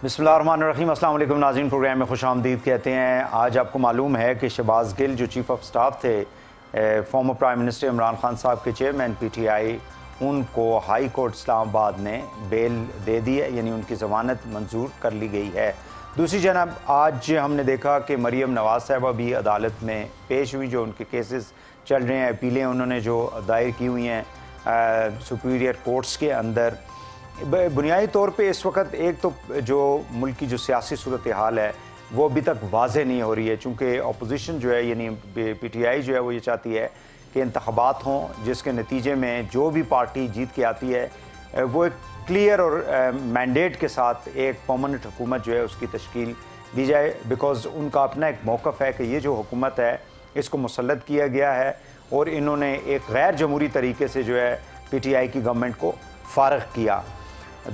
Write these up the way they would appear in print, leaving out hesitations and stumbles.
بسم اللہ الرحمن الرحیم۔ السلام علیکم ناظرین، پروگرام میں خوش آمدید کہتے ہیں۔ آج آپ کو معلوم ہے کہ شہباز گل جو چیف آف سٹاف تھے former prime minister Imran Khan صاحب کے چیئرمین پی ٹی آئی، ان کو ہائی کورٹ اسلام آباد نے بیل دے دی ہے، یعنی ان کی ضمانت منظور کر لی گئی ہے۔ دوسری جانب آج ہم نے دیکھا کہ مریم نواز صاحبہ بھی عدالت میں پیش ہوئی، جو ان کے کیسز چل رہے ہیں، اپیلیں انہوں نے جو دائر کی ہوئی ہیں سپیریئر کورٹس کے اندر۔ بنیادی طور پہ اس وقت ایک تو جو ملک کی جو سیاسی صورتحال ہے وہ ابھی تک واضح نہیں ہو رہی ہے، چونکہ اپوزیشن جو ہے یعنی پی ٹی آئی جو ہے وہ یہ چاہتی ہے کہ انتخابات ہوں جس کے نتیجے میں جو بھی پارٹی جیت کے آتی ہے وہ ایک کلیئر اور مینڈیٹ کے ساتھ ایک پرماننٹ حکومت جو ہے اس کی تشکیل دی جائے، بیکاز ان کا اپنا ایک موقف ہے کہ یہ جو حکومت ہے اس کو مسلط کیا گیا ہے اور انہوں نے ایک غیر جمہوری طریقے سے جو ہے پی ٹی آئی کی گورنمنٹ کو فارغ کیا۔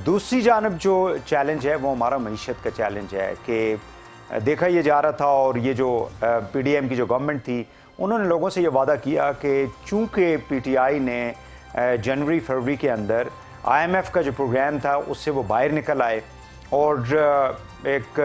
دوسری جانب جو چیلنج ہے وہ ہمارا معیشت کا چیلنج ہے کہ دیکھا یہ جا رہا تھا، اور یہ جو پی ڈی ایم کی جو گورنمنٹ تھی انہوں نے لوگوں سے یہ وعدہ کیا کہ چونکہ پی ٹی آئی نے جنوری فروری کے اندر آئی ایم ایف کا جو پروگرام تھا اس سے وہ باہر نکل آئے، اور ایک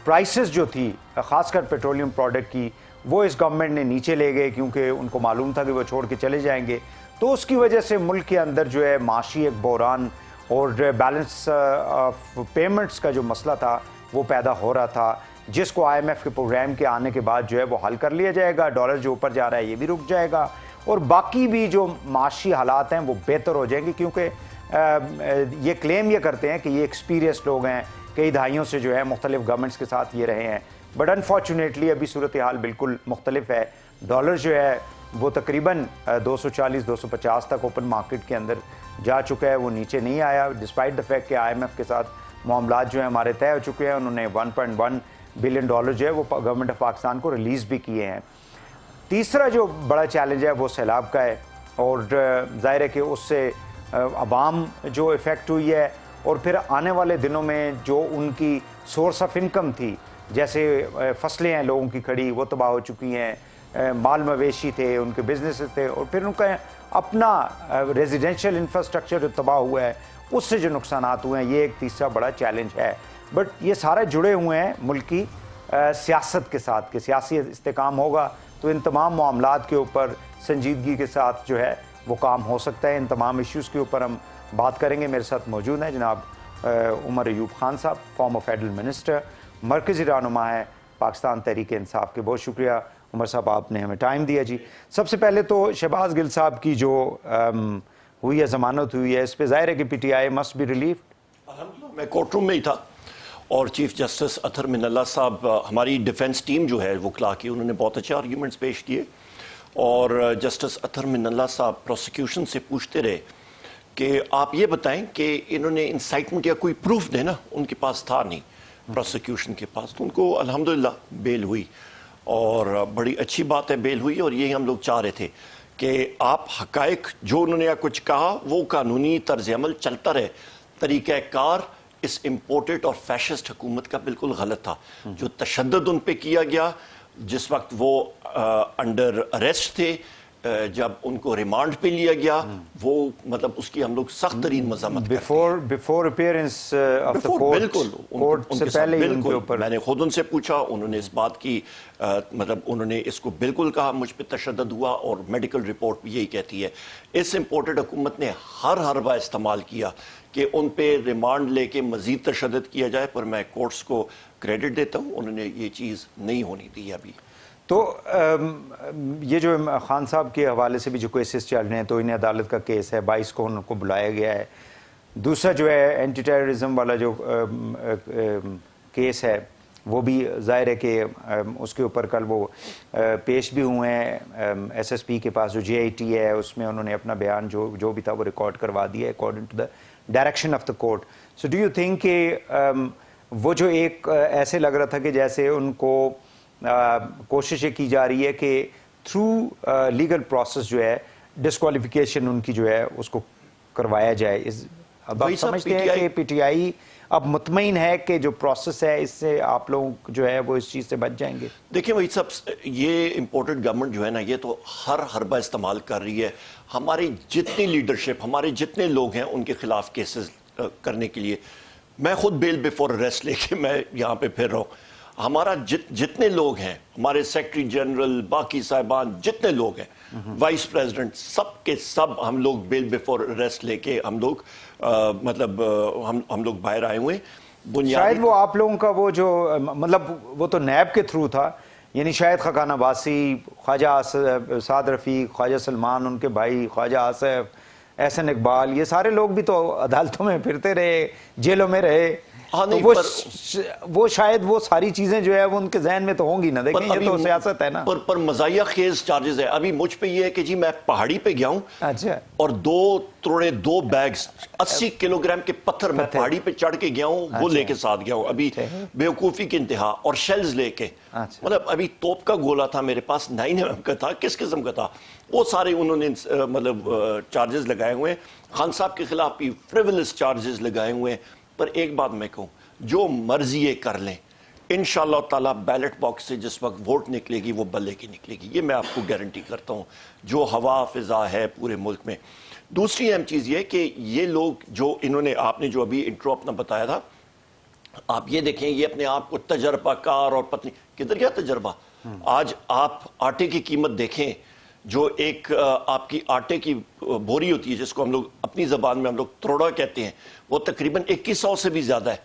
پرائسز جو تھی خاص کر پیٹرولیم پروڈکٹ کی وہ اس گورنمنٹ نے نیچے لے گئے، کیونکہ ان کو معلوم تھا کہ وہ چھوڑ کے چلے جائیں گے، تو اس کی وجہ سے ملک کے اندر جو ہے معاشی ایک بحران اور بیلنس آف پیمنٹس کا جو مسئلہ تھا وہ پیدا ہو رہا تھا، جس کو آئی ایم ایف کے پروگرام کے آنے کے بعد جو ہے وہ حل کر لیا جائے گا۔ ڈالر جو اوپر جا رہا ہے یہ بھی رک جائے گا، اور باقی بھی جو معاشی حالات ہیں وہ بہتر ہو جائیں گے، کیونکہ یہ کلیم یہ کرتے ہیں کہ یہ ایکسپیرینس لوگ ہیں، کئی دہائیوں سے جو ہے مختلف گورنمنٹس کے ساتھ یہ رہے ہیں، بٹ انفارچونیٹلی ابھی صورتحال بالکل مختلف ہے۔ ڈالر جو ہے وہ تقریباً 240-250 تک اوپن مارکیٹ کے اندر جا چکا ہے، وہ نیچے نہیں آیا، ڈسپائٹ دا فیکٹ کہ آئی ایم ایف کے ساتھ معاملات جو ہیں ہمارے طے ہو چکے ہیں۔ انہوں نے 1.1 بلین ڈالر جو ہے وہ گورنمنٹ آف پاکستان کو ریلیز بھی کیے ہیں۔ تیسرا جو بڑا چیلنج ہے وہ سیلاب کا ہے، اور ظاہر ہے کہ اس سے عوام جو افیکٹ ہوئی ہے، اور پھر آنے والے دنوں میں جو ان کی سورس آف انکم تھی، جیسے فصلیں ہیں لوگوں کی کھڑی وہ تباہ ہو چکی ہیں، مال مویشی تھے، ان کے بزنسز تھے، اور پھر ان کا اپنا ریزیڈینشیل انفراسٹرکچر جو تباہ ہوا ہے اس سے جو نقصانات ہوئے ہیں، یہ ایک تیسرا بڑا چیلنج ہے۔ بٹ یہ سارے جڑے ہوئے ہیں ملک کی سیاست کے ساتھ، کہ سیاسی استحکام ہوگا تو ان تمام معاملات کے اوپر سنجیدگی کے ساتھ جو ہے وہ کام ہو سکتا ہے۔ ان تمام ایشوز کے اوپر ہم بات کریں گے۔ میرے ساتھ موجود ہیں جناب عمر ایوب خان صاحب، فارمر فیڈرل منسٹر، مرکزی رہنما ہے پاکستان تحریک انصاف کے۔ بہت شکریہ عمر صاحب، آپ نے ہمیں ٹائم دیا جی۔ سب سے پہلے تو شہباز گل صاحب کی جو ہوئی ہے ضمانت ہوئی ہے، اس پہ ظاہر ہے کہ P T I must be relieved. الحمدللہ میں کورٹ روم میں ہی تھا، اور چیف جسٹس اطہر من اللہ صاحب، ہماری ڈیفنس ٹیم جو ہے وکلا کی، انہوں نے بہت اچھے آرگیومنٹس پیش کیے، اور جسٹس اطہر من اللہ صاحب پروسیکیوشن سے پوچھتے رہے کہ آپ یہ بتائیں کہ انہوں نے انسائٹمنٹ یا کوئی پروف دینا، ان کے پاس تھا نہیں پروسیکیوشن کے پاس، تو ان کو الحمدللہ بیل ہوئی، اور بڑی اچھی بات ہے بیل ہوئی، اور یہی ہم لوگ چاہ رہے تھے کہ آپ حقائق جو انہوں نے کچھ کہا وہ قانونی طرز عمل چلتا رہے۔ طریقہ کار اس امپورٹڈ اور فیشسٹ حکومت کا بالکل غلط تھا، جو تشدد ان پہ کیا گیا جس وقت وہ انڈر اریسٹ تھے، جب ان کو ریمانڈ پہ لیا گیا، وہ مطلب اس کی ہم لوگ سخت ترین مذمت کرتے ہیں۔ Before appearance of the court, بالکل کورٹ سے پہلے ہی ان کے اوپر میں نے خود ان سے پوچھا، انہوں نے اس بات کی مطلب انہوں نے اس کو بالکل کہا مجھ پہ تشدد ہوا، اور میڈیکل رپورٹ بھی یہی کہتی ہے۔ اس امپورٹڈ حکومت نے ہر حربہ استعمال کیا کہ ان پہ ریمانڈ لے کے مزید تشدد کیا جائے، پر میں کورٹس کو کریڈٹ دیتا ہوں، انہوں نے یہ چیز نہیں ہونی دی ابھی۔ تو یہ جو خان صاحب کے حوالے سے بھی جو کیسز چل رہے ہیں، تو انہیں عدالت کا کیس ہے، 22 کو ان کو بلایا گیا ہے۔ دوسرا جو ہے اینٹی ٹیررزم والا جو کیس ہے وہ بھی ظاہر ہے کہ اس کے اوپر کل وہ پیش بھی ہوئے ہیں ایس ایس پی کے پاس، جو جے آئی ٹی ہے، اس میں انہوں نے اپنا بیان جو بھی تھا وہ ریکارڈ کروا دیا ہے according to the direction of the court. So do you think کہ وہ جو ایک ایسے لگ رہا تھا کہ جیسے ان کو کوشش یہ کی جا رہی ہے کہ تھرو لیگل پروسیس جو ہے ڈسکوالیفیکیشن ان کی جو ہے اس کو کروایا جائے، اب آپ سمجھتے ہیں کہ پی ٹی آئی اب مطمئن ہے کہ جو پروسیس ہے اس سے آپ لوگ جو ہے وہ اس چیز سے بچ جائیں گے؟ دیکھیں وہی سب یہ امپورٹڈ گورنمنٹ جو ہے نا، یہ تو ہر حربہ استعمال کر رہی ہے ہماری جتنی لیڈرشپ، ہمارے جتنے لوگ ہیں ان کے خلاف کیسز کرنے کے لیے۔ میں خود بیل بیفور اریسٹ لے کے میں یہاں پہ پھر رہا ہوں. ہمارا جتنے لوگ ہیں, ہمارے سیکرٹری جنرل, باقی صاحبان, جتنے لوگ ہیں, وائس پریزیڈنٹ, سب کے سب ہم لوگ بیل بیفور اریسٹ لے کے ہم لوگ مطلب ہم لوگ باہر آئے ہوئے. شاید وہ آپ لوگوں کا وہ جو مطلب وہ تو نیب کے تھرو تھا, یعنی شاید خاقان عباسی, خواجہ سعد رفیق, خواجہ سلمان ان کے بھائی, خواجہ آصف, احسن اقبال, یہ سارے لوگ بھی تو عدالتوں میں پھرتے رہے, جیلوں میں رہے. تو وہ شاید وہ ساری چیزیں جو ہے وہ ان کے ذہن میں تو ہوں گی نا. دیکھیں یہ تو سیاست ہے نا. پر مزاحیہ خیز چارجز ہے. ابھی مجھ پہ یہ ہے کہ جی میں پہاڑی پہ گیا ہوں, اچھا, اور 2 بیگز 80 کلو گرام کے پتھر میں پہاڑی پہ چڑھ کے گیا ہوں, وہ لے کے ساتھ گیا ہوں ابھی بیوقوفی کی انتہا, اور شیلز لے کے. مطلب ابھی توپ کا گولا تھا میرے پاس, 9mm کا تھا, کس قسم کا تھا, وہ سارے انہوں نے مطلب چارجز لگائے ہوئے ہیں. خان صاحب کے خلاف بھی فریولس چارجز لگائے ہوئے ہیں. پر ایک بات میں کہوں, جو مرضی یہ کر لیں, انشاءاللہ تعالیٰ بیلٹ باکس سے جس وقت ووٹ نکلے گی وہ بلے کی نکلے گی, یہ میں آپ کو گارنٹی کرتا ہوں. جو ہوا فضا ہے پورے ملک میں. دوسری اہم چیز یہ کہ یہ لوگ جو انہوں نے, آپ نے جو ابھی انٹرو اپنا بتایا تھا, آپ یہ دیکھیں یہ اپنے آپ کو تجربہ کار اور پتنی, کدھر گیا تجربہ. آج آپ آٹے کی قیمت دیکھیں, جو ایک آپ کی آٹے کی بوری ہوتی ہے جس کو ہم لوگ اپنی زبان میں ہم لوگ تروڑا کہتے ہیں, وہ تقریباً 2100 سے بھی زیادہ ہے.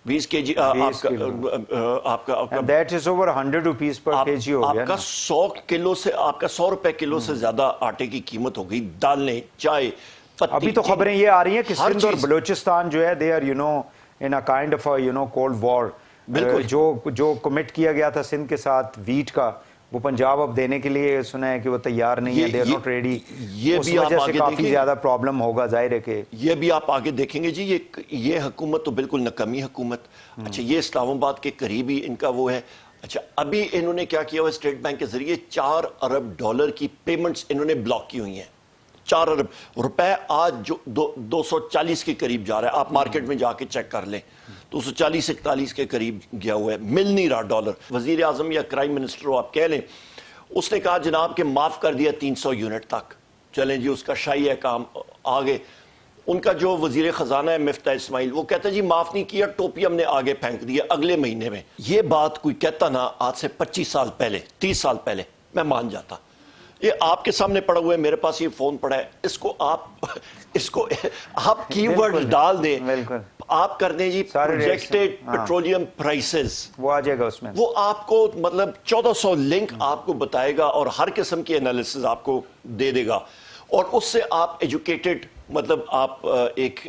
20 kg آپ کا that is over 100 rupees per kg ہو گیا. آپ کا 100 کلو سے, آپ کا 100 روپے کلو سے زیادہ آٹے کی قیمت ہو گئی. دالیں, چائے, پتی. ابھی تو خبریں یہ آ رہی ہیں کہ سندھ اور بلوچستان جو ہے they are you know in a kind of a you know cold war. بالکل. جو کمٹ کیا گیا تھا سندھ کے ساتھ ویٹ کا, وہ پنجاب اب دینے کے لیے سنا ہے کہ وہ تیار نہیں ہے, they are not ready. اس وجہ سے کافی زیادہ پرابلم ہوگا, ظاہر ہے کہ یہ بھی آپ آگے دیکھیں گے جی. یہ حکومت تو بالکل نکمی حکومت. اچھا, یہ اسلام آباد کے قریب ہی ان کا وہ ہے. اچھا, ابھی انہوں نے کیا کیا ہوا, اسٹیٹ بینک کے ذریعے $4 ارب کی پیمنٹس انہوں نے بلاک کی ہوئی ہیں. 4 ارب روپے آج جو 240 کے قریب جا رہا ہے. آپ مارکیٹ میں جا کے چیک کر لیں, 240-41 کے قریب گیا ہوا ہے. مل نہیں رہا ڈالر. وزیر اعظم یا کرائم منسٹر ہو آپ کہہ لیں, اس نے کہا جناب کہ معاف کر دیا 300 یونٹ تک. چلیں جی, اس کا شاہی ہے کام آگے. ان کا جو وزیر خزانہ ہے مفتاح اسماعیل, وہ کہتا ہے جی معاف نہیں کیا, ٹوپی ہم نے آگے پھینک دیا اگلے مہینے میں. یہ بات کوئی کہتا نا آج سے 25 سال پہلے, 30 سال پہلے, میں مان جاتا. یہ آپ کے سامنے پڑا ہوا ہے, میرے پاس یہ فون پڑا ہے, اس کو آپ کی ورڈ ڈال دیں, آپ کر دیں جی پروجیکٹڈ پیٹرولیم پرائسز, وہ آ جائے گا اس میں. وہ آپ کو مطلب 1400 لنک آپ کو بتائے گا اور ہر قسم کی انالیسز آپ کو دے دے گا, اور اس سے آپ ایجوکیٹڈ مطلب آپ ایک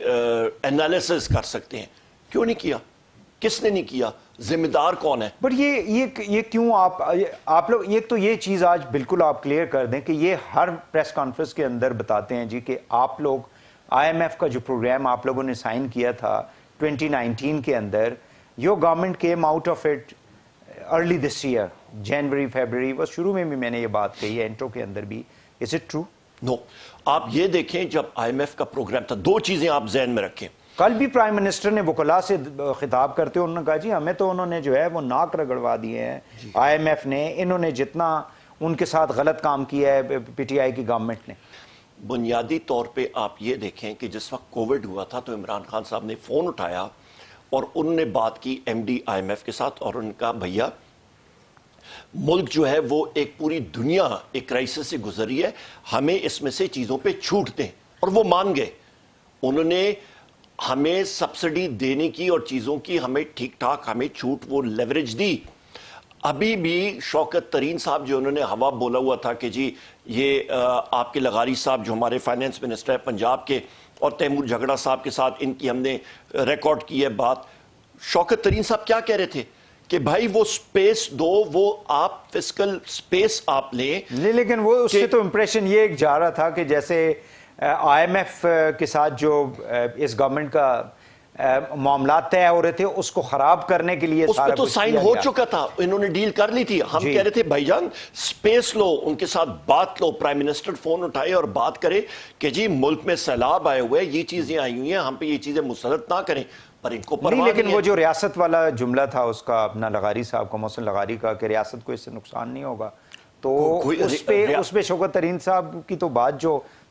انالیسز کر سکتے ہیں. کیوں نہیں کیا, کس نے نہیں کیا, ذمہ دار کون ہے؟ بٹ یہ کیوں آپ لوگ, یہ تو یہ چیز آج بالکل آپ کلیئر کر دیں کہ یہ ہر پریس کانفرنس کے اندر بتاتے ہیں جی کہ آپ لوگ IMF کا جو پروگرام آپ لوگوں نے سائن کیا تھا 2019 کے اندر, your government came out of it early this year, جنوری فیبرری, بس شروع میں بھی میں نے یہ بات کہی ہے انٹرو کے اندر بھی. Is it true? نو. آپ یہ دیکھیں جب IMF کا پروگرام تھا, 2 چیزیں آپ ذہن میں رکھیں. کل بھی پرائم منسٹر نے وکلاء سے خطاب کرتے انہوں نے کہا جی ہمیں تو انہوں نے جو ہے وہ ناک رگڑوا دیے ہیں IMF نے, انہوں نے جتنا ان کے ساتھ غلط کام کیا ہے PTI کی گورنمنٹ نے. بنیادی طور پہ آپ یہ دیکھیں کہ جس وقت کووڈ ہوا تھا تو عمران خان صاحب نے فون اٹھایا اور انہوں نے بات کی MD IMF کے ساتھ, اور ان کا بھیا ملک جو ہے وہ ایک پوری دنیا ایک کرائسس سے گزری ہے, ہمیں اس میں سے چیزوں پہ چھوٹ دیں, اور وہ مان گئے. انہوں نے ہمیں سبسڈی دینے کی اور چیزوں کی ہمیں ٹھیک ٹھاک ہمیں چھوٹ, وہ لیوریج دی. ابھی بھی شوکت ترین صاحب جو انہوں نے ہوا بولا ہوا تھا کہ جی یہ آپ کے لغاری صاحب جو ہمارے فائنینس منسٹر ہے پنجاب کے, اور تیمور جھگڑا صاحب کے ساتھ ان کی ہم نے ریکارڈ کی ہے بات. شوکت ترین صاحب کیا کہہ رہے تھے کہ بھائی وہ سپیس دو, وہ آپ فسکل سپیس آپ لیں. لیکن وہ اس سے تو امپریشن یہ ایک جا رہا تھا کہ جیسے IMF کے ساتھ جو اس گورنمنٹ کا معاملات طے ہو رہے تھے اس کو خراب کرنے کے لیے اس پہ تو سائن ہو چکا تھا, انہوں نے ڈیل کر لی تھی. ہم کہہ رہے تھے بھائی جان سپیس لو, ان کے ساتھ بات لو. پرائم منسٹر فون اٹھائے اور بات کرے کہ جی ملک میں سیلاب آئے ہوئے, یہ چیزیں آئی ہوئی ہیں, ہم پہ یہ چیزیں مسلط نہ کریں. پر ان کو پرواہ نہیں. لیکن وہ جو ریاست والا جملہ تھا اس کا اپنا لغاری صاحب کا, محسن لغاری کا, کہ ریاست کو اس سے نقصان نہیں ہوگا, تو اس پہ شوکت ترین صاحب کی تو بات جو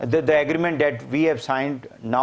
The agreement that we have signed now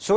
So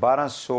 1200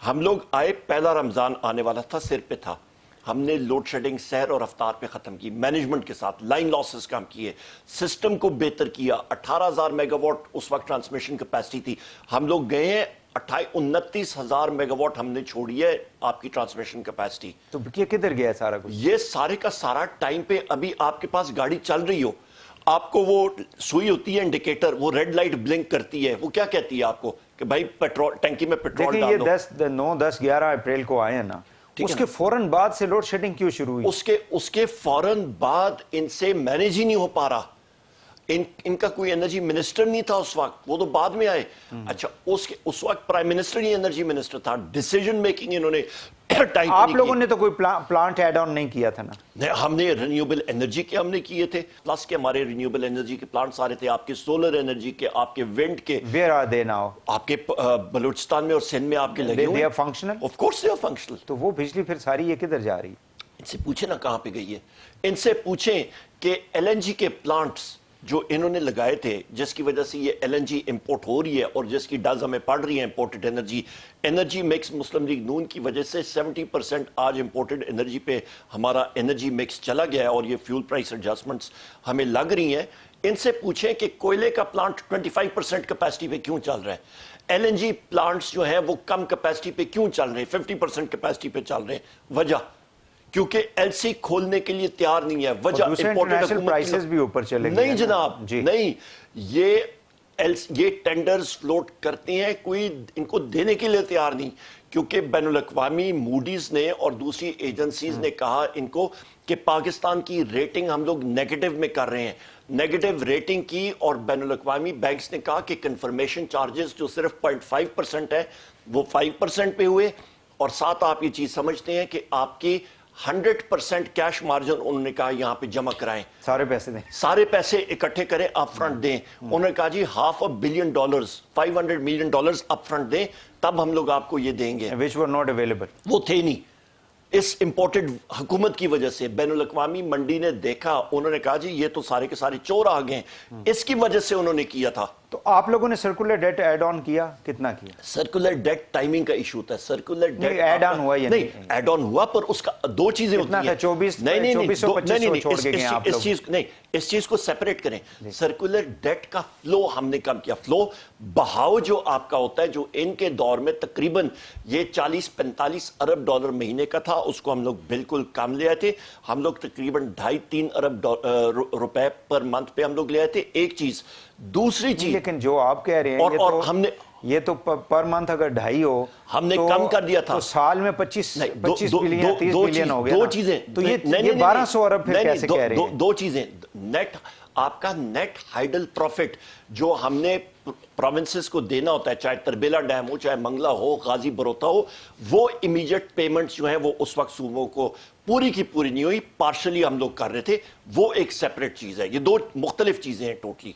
ہم لوگ آئے، پہلا رمضان آنے والا تھا، سر پہ تھا، ہم نے لوڈ شیڈنگ سحر اور افطار پہ ختم کی، مینجمنٹ کے ساتھ لائن لاسز کم کیے، سسٹم کو بہتر کیا، 18,000 میگا واٹ اس وقت ٹرانسمیشن کیپیسٹی تھی، ہم لوگ گئے ہیں 29,000 میگا واٹ ہم نے چھوڑی ہے آپ کی ٹرانسمیشن کیپیسٹی۔ تو یہ کدھر گیا ہے سارا کچھ؟ یہ سارے کا سارا ٹائم پہ ابھی آپ کے پاس گاڑی چل رہی ہو، آپ کو وہ سوئی ہوتی ہے انڈیکیٹر، وہ ریڈ لائٹ بلنک کرتی ہے، وہ کیا کہتی ہے آپ کو کہ بھائی پیٹرول ٹینکی میں پیٹرول دیکھیں ڈال دو۔ یہ 9 10 11 اپریل کو آئے ہیں نا، اس کے فوراً بعد سے لوڈ شیڈنگ کیوں شروع ہوئی؟ اس کے فوراً بعد ان سے مینیج ہی نہیں ہو پا رہا، ان کا کوئی انرجی منسٹر نہیں تھا اس وقت، وہ تو بعد میں آئے۔ اچھا اس وقت پرائم منسٹر ہی انرجی منسٹر تھا، ڈیسیجن میکنگ انہوں نے ٹائم آپ لوگوں نے تو کوئی پلانٹ ایڈ آن نہیں کیا تھا نا؟ ہم نے رینیوبل انرجی کے ہم نے کیے تھے، پلس کے ہمارے رینیوبل انرجی کے پلانٹ سارے تھے، آپ کے سولر انرجی کے، آپ کے ونڈ کے۔ Where are they now? آپ کے بلوچستان میں اور سندھ میں آپ کے لگے ہوئے they are functional? Of course they are functional. تو وہ بجلی پھر ساری یہ کدھر جا رہی؟ ان سے پوچھیں نا کہاں پہ گئی ہے، ان سے پوچھیں کہ ایل این جی کے پلانٹس جو انہوں نے لگائے تھے، جس کی وجہ سے یہ ایل این جی امپورٹ ہو رہی ہے اور جس کی ڈز ہمیں پڑ رہی ہے امپورٹڈ انرجی مکس مسلم لیگ نون کی وجہ سے 70% آج امپورٹڈ انرجی پہ ہمارا انرجی مکس چلا گیا ہے، اور یہ فیول پرائس ایڈجسٹمنٹس ہمیں لگ رہی ہیں۔ ان سے پوچھیں کہ کوئلے کا پلانٹ 25% کیپیسٹی پہ کیوں چل رہا ہے، ایل این جی پلانٹس جو ہیں وہ کم کیپیسٹی پہ کیوں چل رہے ہیں، 50% کیپیسٹی پہ چل رہے ہیں، وجہ کیونکہ ایل سی کھولنے کے لیے تیار نہیں ہے، وجہ انٹرنیشنل پرائسز بھی اوپر چلے گئے۔ نہیں جناب نہیں، یہ ٹینڈرز فلوٹ کرتے ہیں، کوئی ان کو دینے کے لیے تیار نہیں، کیونکہ بین الاقوامی موڈیز نے اور دوسری ایجنسیز نے کہا ان کو کہ پاکستان کی ریٹنگ ہم لوگ نیگیٹو میں کر رہے ہیں، نیگیٹو ریٹنگ کی، اور بین الاقوامی بینکس نے کہا کہ کنفرمیشن چارجز جو صرف 0.5% ہے وہ 5% پہ ہوئے، اور ساتھ آپ یہ چیز سمجھتے ہیں کہ آپ کی 100% کیش مارجن انہوں نے کہا یہاں پہ جمع کرائیں، سارے پیسے دیں، سارے پیسے اکٹھے کریں، اپ فرنٹ دیں۔ انہوں نے کہا جی $500 million $500 million اپ فرنٹ دیں، تب ہم لوگ آپ کو یہ دیں گے، which were not available۔ وہ تھے نہیں اس امپورٹڈ حکومت کی وجہ سے۔ بین الاقوامی منڈی نے دیکھا، انہوں نے کہا جی یہ تو سارے کے سارے چور آ گئے، اس کی وجہ سے انہوں نے کیا تھا۔ تو آپ لوگوں نے سرکولر ڈیٹ ایڈ آن کیا، کتنا کیا؟ سرکولر ڈیٹ ٹائمنگ کا ایشو ہوتا ہے، سرکولر ڈیٹ ایڈ آن ہوا یا نہیں، ایڈ آن ہوا، پر اس کا دو چیزیں ہوتی ہیں، 2400 اس چیز کو سیپریٹ کریں۔ سرکولر ڈیٹ کا فلو ہم نے کم کیا، فلو بہاؤ جو آپ کا ہوتا ہے، جو ان کے دور میں تقریباً یہ $40-45 ارب مہینے کا تھا، اس کو ہم لوگ بالکل کم لے آئے تھے، ہم لوگ تقریباً 2.5-3 ارب روپے پر منتھ پہ ہم لوگ لے آئے تھے۔ ایک چیز، دوسری چیز، لیکن جو آپ کہہ رہے ہیں اور ہم نے یہ تو پر منتھ اگر 2.5 ہو، ہم نے کم کر دیا تھا، تو سال میں 25 بلین 30 بلین ہو گیا۔ دو چیزیں، تو یہ 1200 ارب پھر کیسے کہہ رہے ہیں؟ دو چیزیں، نیٹ آپ کا نیٹ ہائیڈل پروفٹ جو ہم نے پروونسز کو دینا ہوتا ہے، چاہے تربیلا ڈیم ہو، چاہے منگلہ ہو، غازی بروتا ہو، وہ امیجیٹ پیمنٹس جو ہیں وہ اس وقت صوبوں کو پوری کی پوری نہیں ہوئی، پارشلی ہم لوگ کر رہے تھے، وہ ایک سیپریٹ چیز ہے۔ یہ دو مختلف چیزیں ہیں ٹوٹلی۔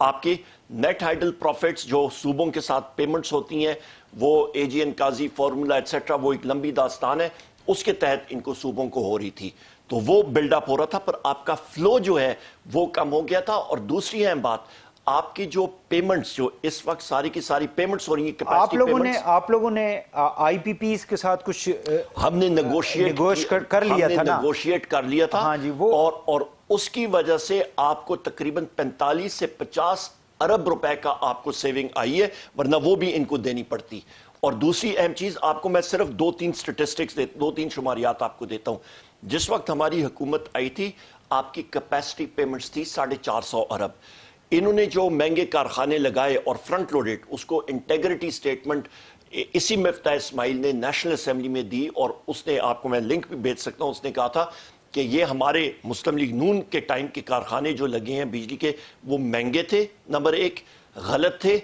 آپ کی نیٹ ہائیڈل پروفٹس جو صوبوں کے ساتھ پیمنٹس ہوتی ہیں، وہ اے جی این قاضی فارمولا ایٹسیٹرا، وہ ایک لمبی داستان ہے، اس کے تحت ان کو صوبوں کو ہو رہی تھی، تو وہ بلڈ اپ ہو رہا تھا، پر آپ کا فلو جو ہے وہ کم ہو گیا تھا۔ اور دوسری اہم بات، آپ کی جو پیمنٹس جو اس وقت ساری کی ساری پیمنٹس ہو رہی ہیں، آپ لوگوں نے آئی پی پیز کے ساتھ کچھ ہم نے نیگوشیٹ کر لیا تھا نا، نیگوشیٹ کر لیا تھا، ہاں جی، وہ اور اس کی وجہ سے آپ کو تقریباً 45 سے 50 ارب روپے کا آپ کو سیونگ آئی ہے، ورنہ وہ بھی ان کو دینی پڑتی۔ اور دوسری اہم چیز، آپ کو میں صرف 2-3 سٹیٹسٹکس 2-3 شماریات آپ کو دیتا ہوں۔ جس وقت ہماری حکومت آئی تھی، آپ کی کیپیسٹی پیمنٹس تھی 450 ارب۔ انہوں نے جو مہنگے کارخانے لگائے اور فرنٹ لوڈڈ، اس کو انٹیگریٹی سٹیٹمنٹ اسی مفتاح اسماعیل نے نیشنل اسمبلی میں دی، اور اس نے، آپ کو میں لنک بھی بھیج سکتا ہوں، اس نے کہا تھا کہ یہ ہمارے مسلم لیگ نون کے ٹائم کے کارخانے جو لگے ہیں بجلی کے، وہ مہنگے تھے، نمبر ایک، غلط تھے،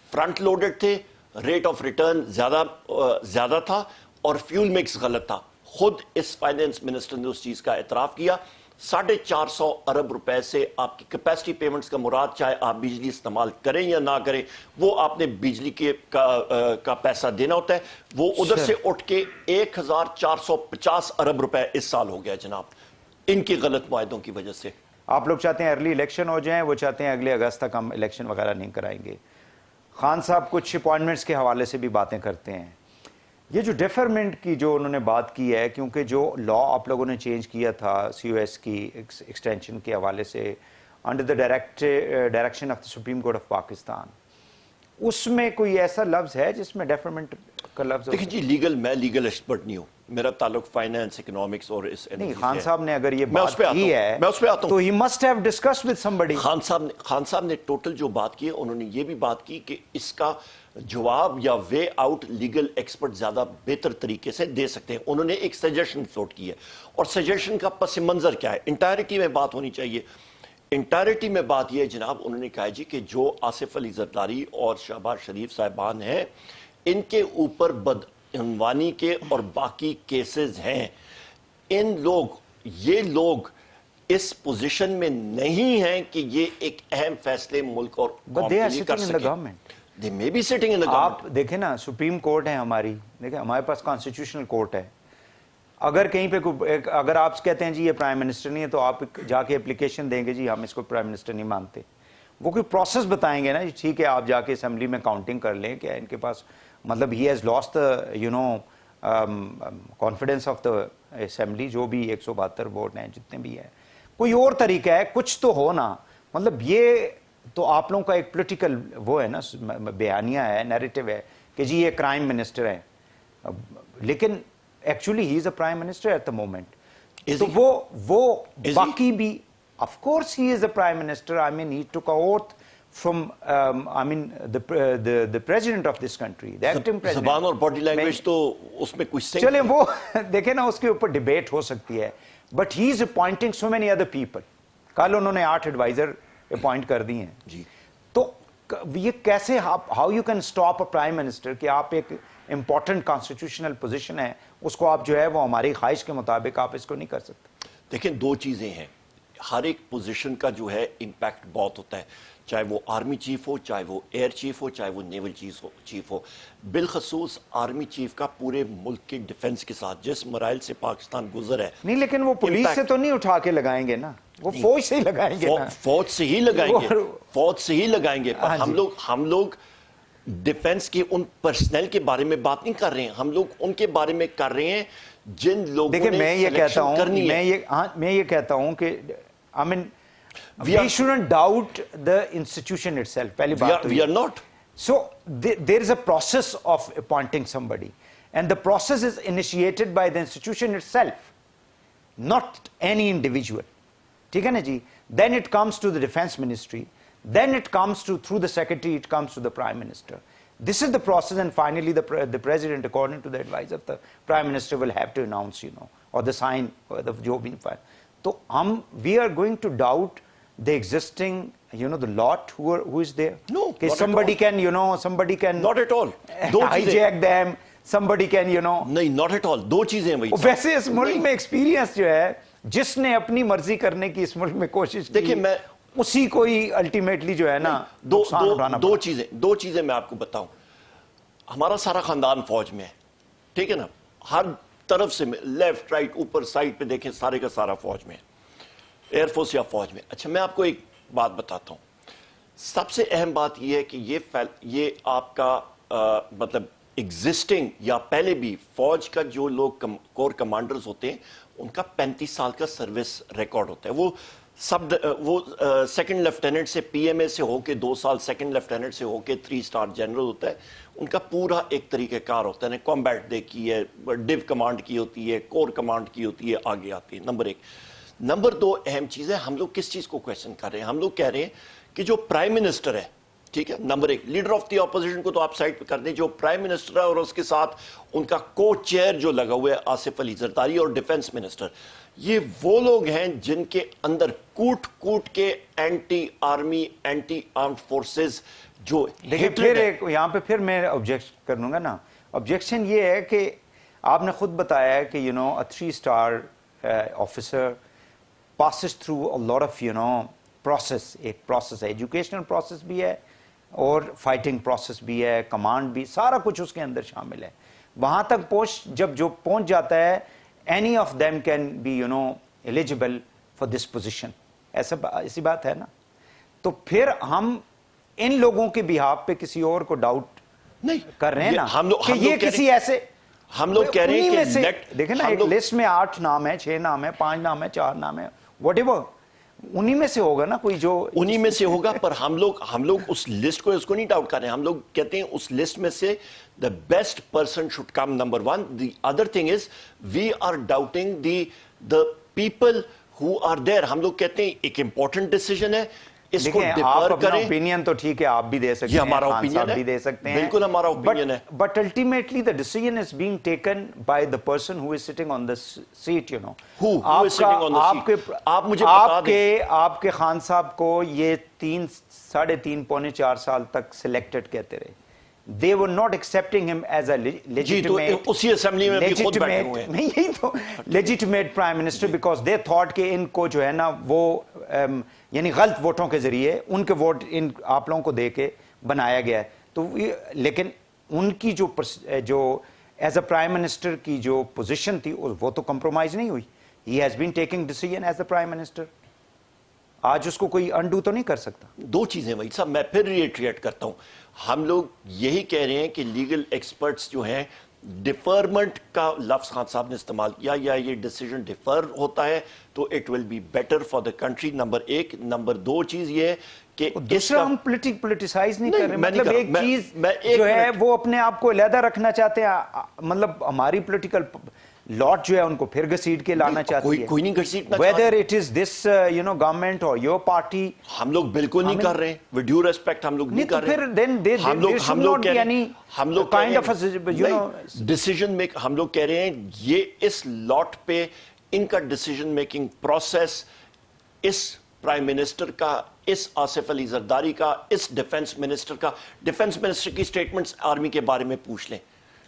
فرنٹ لوڈڈ تھے، ریٹ آف ریٹرن زیادہ تھا، اور فیول مکس غلط تھا۔ خود اس فائنینس منسٹر نے اس چیز کا اعتراف کیا۔ 450 ارب روپے سے آپ کی کیپیسٹی پیمنٹس کا مراد، چاہے آپ بجلی استعمال کریں یا نہ کریں، وہ آپ نے بجلی کا پیسہ دینا ہوتا ہے، وہ ادھر سے اٹھ کے 1450 ارب روپے اس سال ہو گیا جناب، ان کی غلط معاہدوں کی وجہ سے۔ آپ لوگ چاہتے ہیں ارلی الیکشن ہو جائیں، وہ چاہتے ہیں اگلے اگست تک ہم الیکشن وغیرہ نہیں کرائیں گے۔ خان صاحب کچھ اپوائنٹمنٹس کے حوالے سے بھی باتیں کرتے ہیں، یہ جو ڈیفرمنٹ کی جو انہوں نے بات کی ہے، کیونکہ جو لا آپ لوگوں نے چینج کیا تھا سی او ایس کی ایکسٹینشن کے حوالے سے under the direction of the supreme court of Pakistan, اس میں کوئی ایسا لفظ ہے جس میں ڈیفرمنٹ کا لفظ دیکھیں جی، میں لیگل ایکسپرٹ نہیں ہوں، میرا تعلق فائنینس، اکنامکس اور اس نہیں، خان صاحب نے اگر یہ میں اس بات پہ آتا کی ہوں، ہے میں اس پہ آتا ہوں۔ تو he must have discussed with somebody۔ Khan صاحب نے ٹوٹل جو بات کی ہے، انہوں نے یہ بھی بات کی کہ اس کا جواب یا وے آؤٹ لیگل ایکسپرٹ زیادہ بہتر طریقے سے دے سکتے ہیں۔ انہوں نے ایک سجیشن فلوٹ کی ہے، اور سجیشن کا پس منظر کیا ہے، انٹائرٹی میں بات ہونی چاہیے۔ انٹائرٹی میں بات یہ ہے جناب، انہوں نے کہا جی کہ جو آصف علی زرداری اور شہباز شریف صاحبان ہیں، ان کے اوپر بدعنوانی کے اور باقی کیسز ہیں، یہ لوگ اس پوزیشن میں نہیں ہیں کہ یہ ایک اہم فیصلے ملک اور قوم کے لیے کر سکیں۔ They may be sitting in the government۔ آپ دیکھیں نا، سپریم کورٹ ہے ہماری، دیکھیں ہمارے پاس کانسٹیٹیوشنل کورٹ ہے، اگر کہیں پہ اگر آپ کہتے ہیں جی یہ پرائم منسٹر نہیں ہے تو آپ جا کے اپلیکیشن دیں گے جی ہم اس کو پرائم منسٹر نہیں مانتے، وہ کوئی پروسیس بتائیں گے نا جی ٹھیک ہے آپ جا کے اسمبلی میں کاؤنٹنگ کر لیں کہ ان کے پاس مطلب he has lost confidence of the assembly, جو بھی 172 ووٹ ہیں جتنے بھی ہیں، کوئی اور طریقہ ہے کچھ تو ہو نا، مطلب یہ تو آپ لوگوں کا ایک پولیٹیکل وہ ہے نا، بیانیہ ہے، نیریٹو ہے کہ جی یہ کرائم منسٹر ہیں، لیکن actually he is a prime minister at the moment, تو وہ باقی بھی of course he is a prime minister, I mean he took a oath from I mean the president of this country, the acting president۔ زبان اور body language تو اس میں کچھ چلیں وہ دیکھیں نا، اس کے اوپر ڈیبیٹ ہو سکتی ہے، but he is appointing so many other people. کل انہوں نے 8 ایڈوائزر اپوائنٹ کر دی ہیں جی، تو یہ کیسے how you can stop a prime minister کہ آپ ایک امپورٹنٹ کانسٹیٹیوشنل پوزیشن ہے اس کو آپ جو ہے وہ ہماری خواہش کے مطابق آپ اس کو نہیں کر سکتے۔ دیکھیں دو چیزیں ہیں، ہر ایک پوزیشن کا جو ہے امپیکٹ بہت ہوتا ہے، چاہے وہ آرمی چیف ہو، چاہے وہ ایئر چیف ہو، چاہے وہ نیول چیف ہو، بالخصوص آرمی چیف کا پورے ملک کے ڈیفنس کے ساتھ جس مراحل سے پاکستان گزر ہے۔ نہیں لیکن وہ پولیس سے تو نہیں اٹھا کے لگائیں گے نا، وہ فوج سے ہی لگائیں گے نا، فوج سے ہی لگائیں گے، پر ہم لوگ ڈیفنس کے ان پرسنل کے بارے میں بات نہیں کر رہے ہیں، ہم لوگ ان کے بارے میں کر رہے ہیں جن لوگوں نے سلیکشن کرنی ہے۔ میں یہ کہتا ہوں کہ I mean we shouldn't doubt the institution itself، پہلی بات we are not۔ So there is a process of appointing somebody and the process is initiated by the institution itself, not any individual، ٹھیک ہے نا جی، then it comes to the defense ministry، then it comes to through the secretary it comes to the prime minister، this is the process and finally the president according to the advice of the prime minister will have to announce or the sign or the جو بھی تو we are going to doubt the existing the lot who is there؟ No, کہ not somebody can somebody can not at all، hijack them، somebody can نہیں not at all، دو چیزیں ہیں۔ ویسے اس ملک میں experience جو ہے جس نے اپنی مرضی کرنے کی اس ملک میں کوشش کی، دیکھیں میں اسی کو ہی الٹیمیٹلی جو ہے نا دو چیزیں میں آپ کو بتاؤں، ہمارا سارا خاندان فوج میں ہے، ٹھیک ہے نا، ہر طرف سے لیفٹ رائٹ اوپر سائڈ پہ دیکھیں سارے کا سارا فوج میں ہے، ایئر فورس یا فوج میں۔ اچھا میں آپ کو ایک بات بتاتا ہوں، سب سے اہم بات یہ ہے کہ یہ آپ کا مطلب ایگزسٹنگ یا پہلے بھی فوج کا جو لوگ کور کمانڈرز ہوتے ہیں ان کا 35 سال کا سروس ریکارڈ ہوتا ہے، وہ سیکنڈ لیفٹیننٹ سے پی ایم اے سے ہو کے 2 سال، سیکنڈ لیفٹیننٹ سے ہو کے 3 اسٹار جنرل ہوتا ہے، ان کا پورا ایک طریقہ کار ہوتا ہے، کمبیٹ دے کی ہے، ڈیو کمانڈ کی ہوتی ہے، کور کمانڈ کی ہوتی ہے، آگے آتی ہے۔ نمبر 1۔ نمبر 2 اہم چیز ہے، ہم لوگ کس چیز کو کویسچن کر رہے ہیں؟ ہم لوگ کہہ رہے ہیں کہ جو پرائم منسٹر ہے، ٹھیک ہے، number 1 leader of the opposition کو تو آپ سائڈ پہ کر دیں، جو پرائم منسٹر ہے اور اس کے ساتھ ان کا کو چیئر جو لگا ہوا ہے آصف علی زرداری اور ڈیفنس منسٹر، یہ وہ لوگ ہیں جن کے اندر کوٹ کے anti army, anti armed forces جو یہاں پہ پھر میں آبجیکٹ کر لوں گا نا۔ آبجیکشن یہ ہے کہ آپ نے خود بتایا ہے کہ a 3-star officer passes through a lot of process، ایک پروسیس ہے، ایجوکیشنل پروسیس بھی ہے اور فائٹنگ پروسیس بھی ہے، کمانڈ بھی، سارا کچھ اس کے اندر شامل ہے۔ وہاں تک جو پہنچ جاتا ہے any of them can be eligible for this position، ایسی بات ہے نا۔ تو پھر ہم ان لوگوں کے بہاف پہ کسی اور کو ڈاؤٹ نہیں کر رہے ہیں نا ہم لوگ کہ یہ کسی ایسے ہم لوگ کہہ رہے ہیں کہ دیکھیں نا ایک لسٹ میں 8 نام ہے 6 نام ہے 5 نام ہے 4 نام ہے واٹ ایور انہی میں سے ہوگا نا کوئی جو انہی میں سے ہوگا. پر ہم لوگ اس لسٹ کو اس کو نہیں ڈاؤٹ کر رہے ہیں. ہم لوگ کہتے ہیں اس لسٹ میں سے the best person should come number one. The other thing is we are doubting the people who are there. ہم لوگ کہتے ہیں ایک important decision ہے, اس کو آپ ڈیفر اپنا کریں. اوپینین تو ٹھیک ہے آپ بھی دے سکتے ہیں, یہ ہمارا خان اوپینین صاحب ہے, بھی دے سکتے ہیں, بالکل ہمارا اوپینین ہے. But ultimately the decision is being taken by the person who is sitting on the seat, you know. Who is sitting on the seat? آپ مجھے بتا دیں. آپ کے خان صاحب کو یہ 3.5 پونے 4 سال تک سلیکٹڈ کہتے رہے. They were not accepting him as a legitimate, جی تو اسی اسمبلی میں بھی خود بیٹھے ہوئے ہیں. نہیں یہی تو legitimate prime minister because they thought کہ ان کو جو ہے نا وہ یعنی غلط ووٹوں کے ذریعے ان کے ووٹ ان آپ لوگوں کو دے کے بنایا گیا ہے. تو لیکن ان کی جو ایز اے پرائم منسٹر کی جو پوزیشن تھی وہ تو کمپرومائز نہیں ہوئی. He has been taking decision as a prime minister. آج اس کو کوئی انڈو تو نہیں کر سکتا. دو چیزیں وہی صاحب میں پھر ریٹریٹ کرتا ہوں. ہم لوگ یہی کہہ رہے ہیں کہ لیگل ایکسپرٹس جو ہیں ڈیفرمنٹ کا لفظ خان صاحب نے استعمال کیا, یا یہ ڈیسیجن ڈیفر ہوتا ہے تو it will be better for the country. Number 1. Number 2 چیز یہ ہے کہ دوسرا ہم پولیٹیسائز نہیں کر رہے, مطلب ایک چیز جو ہے وہ اپنے آپ کو علیحدہ رکھنا چاہتے ہیں, مطلب ہماری پولیٹیکل لاٹ جو ہے ان کو پھر گھسیٹ کے لانا چاہتی ہے. کوئی نہیں گھسیٹنا, whether it is this government or your party. ہم لوگ بالکل نہیں کر رہے, with due respect ہم لوگ نہیں کر رہے. پھر then there should not be any kind of a decision make. ہم لوگ کہہ رہے ہیں یہ اس لاٹ پہ ان کا ڈیسیجن میکنگ پروسیس اس پرائم منسٹر کا, اس آصف علی زرداری کا, اس ڈیفنس منسٹر کا. ڈیفنس منسٹر کی سٹیٹمنٹس آرمی کے بارے میں پوچھ لیں.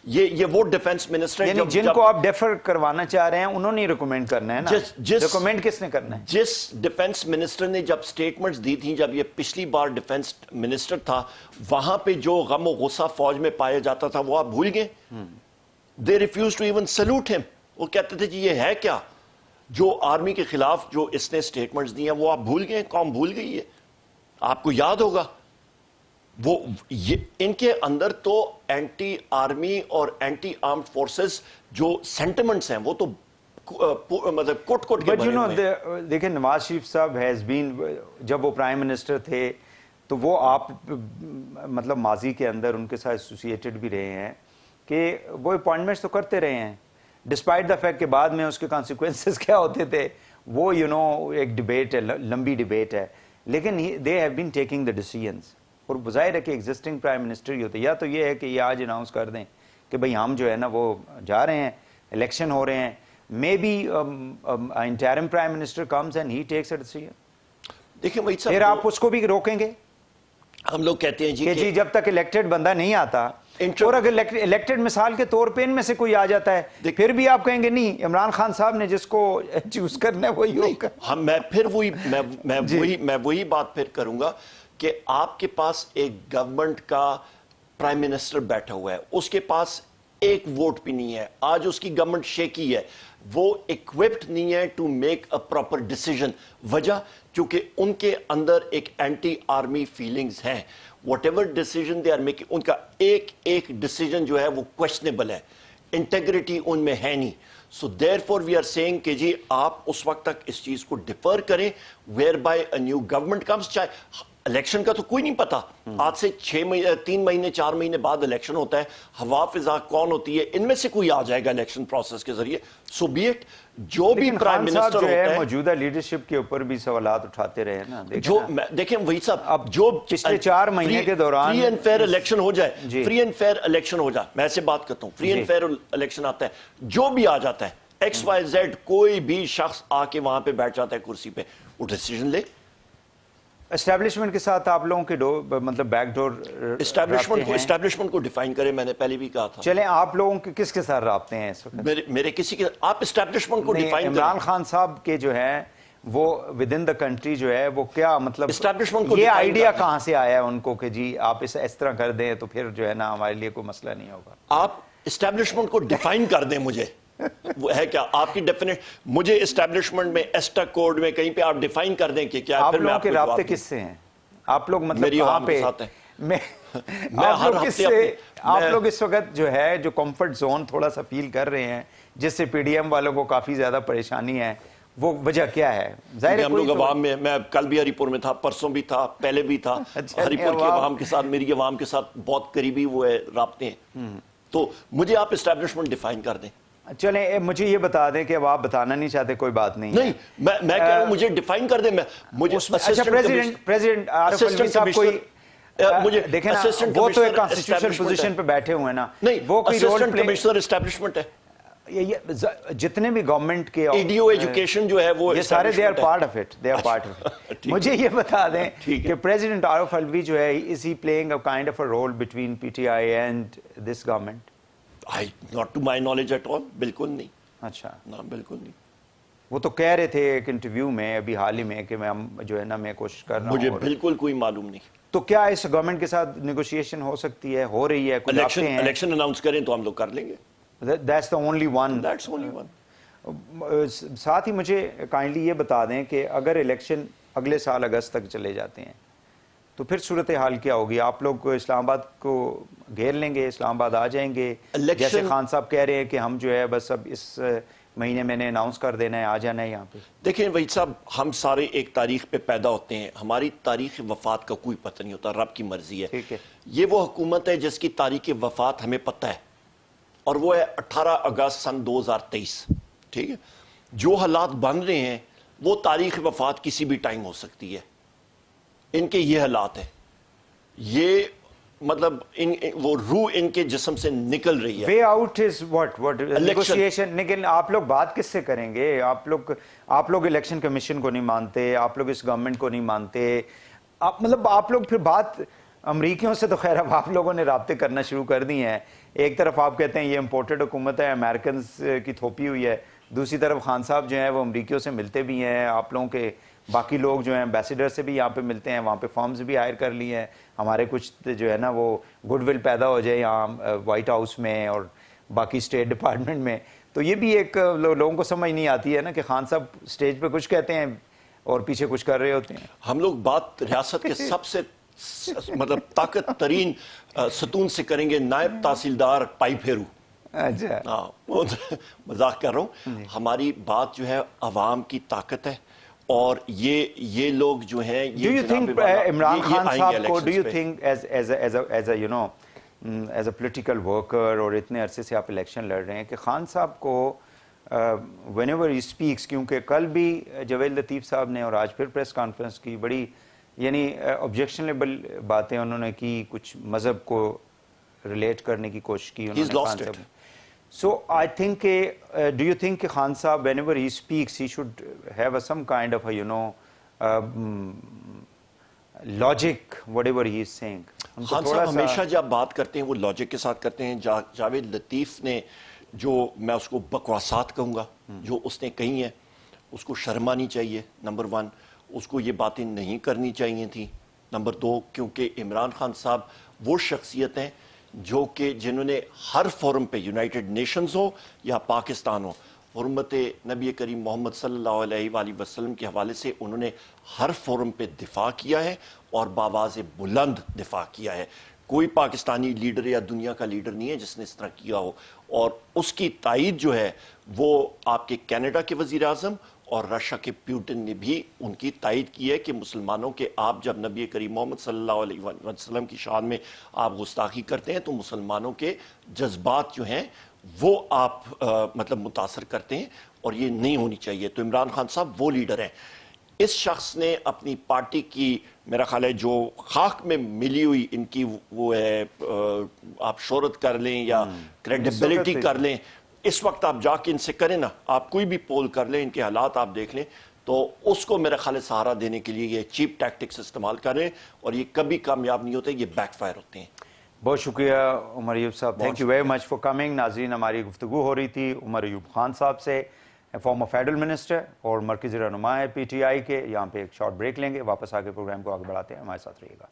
یہ وہ ڈیفنس منسٹر یعنی جن کو آپ ڈیفر کروانا چاہ رہے ہیں انہوں نے ریکمینڈ کرنا ہے نا. ریکمینڈ کس نے کرنا ہے؟ جس ڈیفنس منسٹر نے جب سٹیٹمنٹس دی تھیں, جب یہ پچھلی بار ڈیفنس منسٹر تھا, وہاں پہ جو غم و غصہ فوج میں پایا جاتا تھا وہ آپ بھول گئے. they refused to even salute him. وہ کہتے تھے جی یہ ہے کیا, جو آرمی کے خلاف جو اس نے سٹیٹمنٹس دی ہیں وہ آپ بھول گئے, قوم بھول گئی ہے. آپ کو یاد ہوگا وہ ان کے اندر تو اینٹی آرمی اور اینٹی آرمڈ فورسز جو سینٹیمنٹس ہیں وہ تو مطلب کوٹ کے بھرے ہوئے ہیں. دیکھیں نواز شریف صاحب ہیز بین, جب وہ پرائم منسٹر تھے تو وہ آپ مطلب ماضی کے اندر ان کے ساتھ ایسوسیٹڈ بھی رہے ہیں کہ وہ اپوائنٹمنٹس تو کرتے رہے ہیں ڈسپائٹ دا فیکٹ کہ بعد میں اس کے کانسیکوینسز کیا ہوتے تھے وہ ایک ڈیبیٹ ہے, لمبی ڈیبیٹ ہے, لیکن they have been taking the ڈیسیژنس. اور بظاہر ہے کہ ایگزسٹنگ پرائم منسٹر ہی ہوتے, یا تو یہ ہے کہ یہ آج اناؤنس کر دیں کہ بھئی ہم جو ہے نا وہ جا رہے ہیں, الیکشن ہو رہے ہیں, maybe interim prime minister comes and he takes a decision. دیکھیں وہی پھر آپ اس کو بھی روکیں گے ہم لوگ کہتے ہیں کہ جی جب تک الیکٹڈ بندہ نہیں آتا, اور اگر الیکٹڈ مثال کے طور پہ ان میں سے کوئی آ جاتا ہے پھر بھی آپ کہیں گے نہیں عمران خان صاحب نے جس کو چوز کرنا ہے وہی ہوگا. میں پھر میں وہی بات پھر کروں گا کہ آپ کے پاس ایک گورنمنٹ کا پرائم منسٹر بیٹھا ہوا ہے, اس کے پاس ایک ووٹ بھی نہیں ہے, آج اس کی گورنمنٹ شیکی ہے, وہ equipped نہیں ہے to make a proper decision. وجہ کیونکہ ان کے اندر ایک اینٹی آرمی فیلنگز ہیں. Whatever decision they are making, ان کا ایک ڈیسیژن جو ہے وہ کویشچنیبل ہے, انٹیگریٹی ان میں ہے نہیں. سو دیر فور وی آر سیئنگ کہ جی آپ اس وقت تک اس چیز کو ڈیفر کریں where by a new government comes. چاہے الیکشن کا تو کوئی نہیں پتا, آج سے 3 مہینے 4 مہینے بعد الیکشن ہوتا ہے, ہوا فضا کون ہوتی ہے, ان میں سے کوئی آ جائے گا الیکشن پروسیس کے ذریعے. سو بی اٹ جو بھی پرائم منسٹر ہوتا ہے موجودہ لیڈرشپ کے اوپر بھی سوالات اٹھاتے رہے نا. جو دیکھیں وہی صاحب اب جو پچھلے 4 مہینے کے دوران فری اینڈ فیئر الیکشن ہو جائے, فری اینڈ فیئر الیکشن ہو جائے, میں ایسے بات کرتا ہوں, فری اینڈ فیئر الیکشن آتا ہے, جو بھی آ جاتا ہے XYZ کوئی بھی شخص آ کے وہاں پہ بیٹھ جاتا ہے کرسی پہ, وہ ڈیسیژن لے. اسٹیبلشمنٹ کے ساتھ آپ لوگوں کے مطلب بیک ڈور اسٹیبلشمنٹ کو ڈیفائن کریں, میں نے پہلے بھی کہا تھا. چلیں آپ لوگوں کے کس کے ساتھ رابطے ہیں اس وقت؟ میرے کسی کے, آپ اسٹیبلشمنٹ کو ڈیفائن کریں. عمران خان صاحب کے جو ہیں وہ ود ان دا کنٹری جو ہے وہ کیا مطلب اسٹیبلشمنٹ کو یہ آئیڈیا کہاں سے آیا ہے ان کو کہ جی آپ اس طرح کر دیں تو پھر جو ہے نا ہمارے لیے کوئی مسئلہ نہیں ہوگا. آپ اسٹیبلشمنٹ کو ڈیفائن کر دیں مجھے, وہ ہے کیا آپ کی ڈیفینیٹ, مجھے اسٹیبلشمنٹ میں ایسٹا کوڈ میں کہیں پہ آپ ڈیفائن کر دیں کہ کیا. آپ لوگوں کے رابطے کس سے ہیں؟ آپ لوگ مطلب کہاں پہ میں آپ لوگ اس وقت جو ہے جو کمفرٹ زون تھوڑا سا فیل کر رہے ہیں جس سے پی ڈی ایم والوں کو کافی زیادہ پریشانی ہے، وہ وجہ کیا ہے؟ ظاہر ہے ہم لوگ عوام میں کل بھی ہری پور میں تھا، پرسوں بھی تھا، پہلے بھی تھا، ہری پور کے عوام کے ساتھ، میری عوام کے ساتھ بہت قریبی وہ ہے رابطے ہیں. تو مجھے آپ اسٹیبلشمنٹ ڈیفائن کر دیں. چلیں مجھے یہ بتا دیں کہ اب آپ بتانا نہیں چاہتے، کوئی بات نہیں. نہیں میں کہہ رہا ہوں مجھے ڈیفائن کر دیں. مجھے پریزیڈنٹ عارف الوی صاحب کوئی دیکھیں نا، وہ تو ایک کانسٹیٹیوشنل پوزیشن پہ بیٹھے ہوئے ہیں نا، وہ کوئی رول اسسٹنٹ کمشنر اسٹیبلشمنٹ ہے. جتنے بھی گورنمنٹ کے ایڈیو ایجوکیشن جو ہے وہ یہ سارے they are part of it, they are part of it. مجھے یہ بتا دیں کہ پریزیڈنٹ عارف الوی جو ہے is he playing a kind of a role between P T I and this government? Not to my knowledge at all, بالکل نہیں. اچھا، بالکل نہیں. وہ تو کہہ رہے تھے ایک انٹرویو میں ابھی حال ہی میں کہ میں جو ہے نا میں کوشش کر رہا ہوں. مجھے بالکل کوئی معلوم نہیں. تو کیا اس گورنمنٹ کے ساتھ نیگوشیشن ہو سکتی ہے، ہو رہی ہے؟ الیکشن اناؤنس کریں تو ہم لوگ کر لیں گے. That's the only one. That's only one. ساتھ ہی مجھے کائنڈلی یہ بتا دیں کہ اگر الیکشن اگلے سال اگست تک چلے جاتے ہیں تو پھر صورتحال کیا ہوگی؟ آپ لوگ اسلام آباد کو گھیر لیں گے، اسلام آباد آ جائیں گے، جیسے خان صاحب کہہ رہے ہیں کہ ہم جو ہے بس اب اس مہینے میں نے اناؤنس کر دینا ہے، آ جانا ہے یہاں پہ؟ دیکھیں وحید صاحب، ہم سارے ایک تاریخ پہ پیدا ہوتے ہیں، ہماری تاریخ وفات کا کوئی پتہ نہیں ہوتا، رب کی مرضی ہے. یہ وہ حکومت ہے جس کی تاریخ وفات ہمیں پتہ ہے، اور وہ ہے 18 اگست سن 2023. ٹھیک ہے، جو حالات بن رہے ہیں وہ تاریخ وفات کسی بھی ٹائم ہو سکتی ہے. ان کے یہ حالات ہیں، یہ مطلب وہ روح ان کے جسم سے نکل رہی ہے. Way out is what negotiation. لیکن آپ لوگ بات کس سے کریں گے؟ آپ لوگ الیکشن کمیشن کو نہیں مانتے، آپ لوگ اس گورنمنٹ کو نہیں مانتے، آپ لوگ پھر بات امریکیوں سے تو خیر اب آپ لوگوں نے رابطے کرنا شروع کر دی ہیں. ایک طرف آپ کہتے ہیں یہ امپورٹڈ حکومت ہے، امریکنز کی تھوپی ہوئی ہے، دوسری طرف خان صاحب جو ہیں وہ امریکیوں سے ملتے بھی ہیں، آپ لوگوں کے باقی لوگ جو ہیں ایمبیسیڈر سے بھی یہاں پہ ملتے ہیں، وہاں پہ فارمز بھی ہائر کر لی ہیں. ہمارے کچھ جو ہے نا وہ گڈ ول پیدا ہو جائے یہاں وائٹ ہاؤس میں اور باقی اسٹیٹ ڈپارٹمنٹ میں. تو یہ بھی ایک لوگوں کو سمجھ نہیں آتی ہے نا کہ خان صاحب اسٹیج پہ کچھ کہتے ہیں اور پیچھے کچھ کر رہے ہوتے ہیں. ہم لوگ بات ریاست کے سب سے مطلب طاقت ترین ستون سے کریں گے، نائب تحصیلدار پائی پھیرو. اچھا، مذاق کر رہا ہوں. ہماری بات جو ہے عوام کی طاقت ہے، اور یہ لوگ جو ہیں do you think Imran Khan صاحب کو، do you think as a you know as a political worker, اور اتنے عرصے سے آپ الیکشن لڑ رہے ہیں، کہ خان صاحب کو وین ایور ہی اسپیکس، کیونکہ کل بھی جاوید لطیف صاحب نے اور آج پھر پریس کانفرنس کی، بڑی یعنی آبجیکشنیبل باتیں انہوں نے کی، کچھ مذہب کو ریلیٹ کرنے کی کوشش کی انہوں نے خان صاحب. So I think do you think Khan Saab whenever he speaks he should have some kind of a logic whatever he is saying? Khan صاحب ہمیشہ جب بات کرتے ہیں وہ لاجک کے ساتھ کرتے ہیں. جاوید لطیف نے جو میں اس کو بکواسات کہوں گا جو اس نے کہی ہیں، اس کو شرم آنی چاہیے. نمبر 1، اس کو یہ باتیں نہیں کرنی چاہیے تھیں. نمبر 2، کیونکہ عمران خان صاحب وہ شخصیت ہیں جو کہ جنہوں نے ہر فورم پہ، یونائٹڈ نیشنز ہو یا پاکستان ہو، حرمت نبی کریم محمد صلی اللہ علیہ وآلہ وسلم کے حوالے سے انہوں نے ہر فورم پہ دفاع کیا ہے اور بآواز بلند دفاع کیا ہے. کوئی پاکستانی لیڈر یا دنیا کا لیڈر نہیں ہے جس نے اس طرح کیا ہو. اور اس کی تائید جو ہے وہ آپ کے کینیڈا کے وزیر اعظم اور رشیا کے پیوٹن نے بھی ان کی تائید کی ہے کہ مسلمانوں کے آپ جب نبی کریم محمد صلی اللہ علیہ وسلم کی شان میں آپ گستاخی کرتے ہیں تو مسلمانوں کے جذبات جو ہیں وہ آپ مطلب متاثر کرتے ہیں، اور یہ نہیں ہونی چاہیے. تو عمران خان صاحب وہ لیڈر ہیں. اس شخص نے اپنی پارٹی کی، میرا خیال ہے جو خاک میں ملی ہوئی ان کی وہ ہے، آپ شہرت کر لیں یا کریڈیبلٹی کر لیں، اس وقت آپ جا کے ان سے کریں نا، آپ کوئی بھی پول کر لیں، ان کے حالات آپ دیکھ لیں، تو اس کو میرا خیال ہے سہارا دینے کے لیے یہ چیپ ٹیکٹکس استعمال کر رہے ہیں، اور یہ کبھی کامیاب نہیں ہوتے، یہ بیک فائر ہوتے ہیں. بہت شکریہ عمر ایوب صاحب، thank you very much for coming. ناظرین، ہماری گفتگو ہو رہی تھی عمر ایوب خان صاحب سے، فارمر فیڈرل منسٹر اور مرکزی رہنما ہے پی ٹی آئی کے. یہاں پہ ایک شارٹ بریک لیں گے، واپس آ کے پروگرام کو آگے بڑھاتے ہیں. ہمارے ساتھ رہیے گا.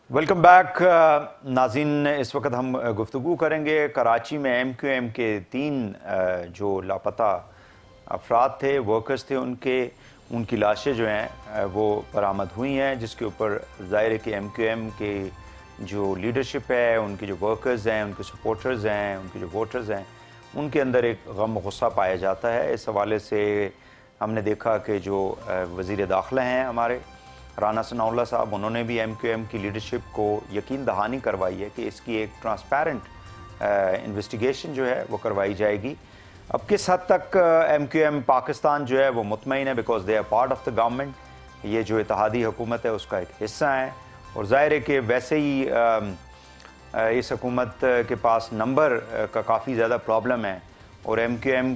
ویلکم بیک ناظرین. اس وقت ہم گفتگو کریں گے کراچی میں ایم کیو ایم کے 3 جو لاپتہ افراد تھے، ورکرز تھے ان کی لاشیں جو ہیں وہ برآمد ہوئی ہیں، جس کے اوپر ظاہر ہے کہ ایم کیو ایم کے جو لیڈرشپ ہے، ان کے جو ورکرز ہیں، ان کے سپورٹرز ہیں، ان کے جو ووٹرز ہیں، ان کے اندر ایک غم و غصہ پایا جاتا ہے۔ اس حوالے سے ہم نے دیکھا کہ جو وزیر داخلہ ہیں ہمارے رانا ثناء اللہ صاحب، انہوں نے بھی ایم کیو ایم کی لیڈرشپ کو یقین دہانی کروائی ہے کہ اس کی ایک ٹرانسپیرنٹ انویسٹیگیشن جو ہے وہ کروائی جائے گی۔ اب کس حد تک ایم کیو ایم پاکستان جو ہے وہ مطمئن ہے، because they are part of the government, یہ جو اتحادی حکومت ہے اس کا ایک حصہ ہے، اور ظاہر ہے کہ ویسے ہی اس حکومت کے پاس نمبر کا کافی زیادہ پرابلم ہے، اور ایم کیو ایم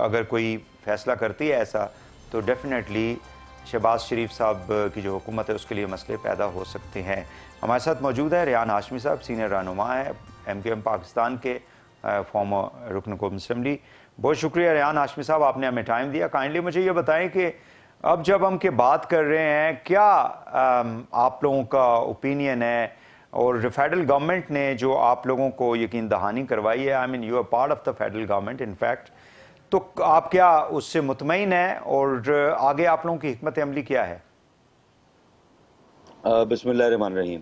اگر کوئی فیصلہ کرتی ہے ایسا تو ڈیفینیٹلی شہباز شریف صاحب کی جو حکومت ہے اس کے لیے مسئلے پیدا ہو سکتے ہیں۔ ہمارے ساتھ موجود ہے ریحان ہاشمی صاحب، سینئر رہنما ہے ایم کیو ایم پاکستان کے، فارمر رکن قومی اسمبلی۔ بہت شکریہ ریحان ہاشمی صاحب، آپ نے ہمیں ٹائم دیا۔ کائنڈلی مجھے یہ بتائیں کہ اب جب ہم کہ بات کر رہے ہیں، کیا آپ لوگوں کا اوپینین ہے، اور فیڈرل گورنمنٹ نے جو آپ لوگوں کو یقین دہانی کروائی ہے، I mean you are part of the federal government in fact, تو آپ کیا اس سے مطمئن ہیں، اور آگے آپ لوگوں کی حکمت عملی کیا ہے؟ بسم اللہ الرحمن الرحیم۔